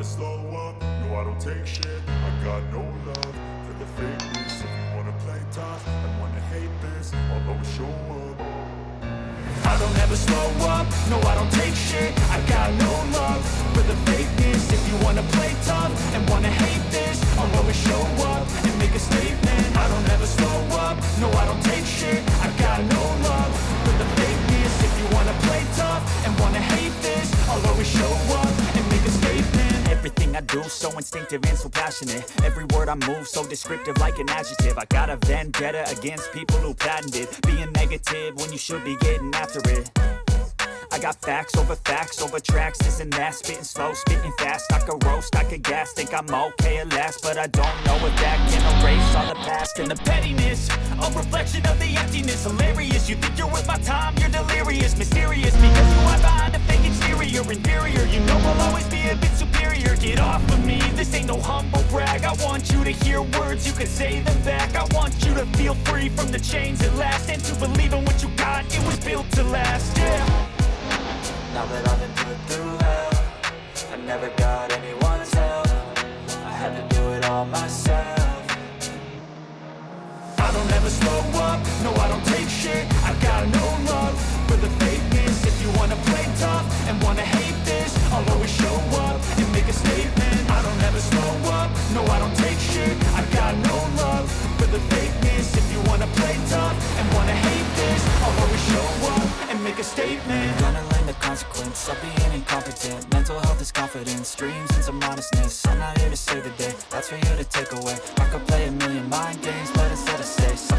slow up, no I don't take shit. I got no love for the fakeness. If you wanna play tough and wanna hate this, I'll always show up. I don't ever slow up, no I don't take shit. I got no love for the fakeness. If you wanna play tough and wanna hate this, I'll always show up and make a statement. I don't ever slow up, no I don't take shit. I got no love for the fakeness. If you wanna play tough and wanna hate this, I'll always show up and make a statement. Everything I do so instinctive and so passionate. Every word I move so descriptive like an adjective. I got a vendetta against people who patented being negative when you should be getting after it. I got facts over tracks, this and that. Spitting slow, spitting fast. I could roast, I could gas. Think I'm okay at last, but I don't know if that can erase all the past. And the pettiness, a reflection of the emptiness. Hilarious, you think you're worth my time, you're delirious. Mysterious, because you are behind a fake exterior. Inferior, you know I'll always be a bit superior. Get off of me, this ain't no humble brag. I want you to hear words, you can say them back. I want you to feel free from the chains at last, and to believe in what you got, it was built to last, yeah. Now that I've been put through hell, I never got anyone's help. I had to do it all myself. I don't ever slow up, no I don't take shit. I got no love for the fakeness. If you wanna play tough and wanna hate this, I'll always show up and make a statement. I don't ever slow up, no I don't take shit. I got no love for the fakeness. If you wanna play tough and wanna hate this, I'll always show up and make a statement. Gonna learn the consequence of being incompetent. Mental health is confidence, dreams and some honestness. I'm not here to save the day, that's for you to take away. I could play a million mind games, but instead of say something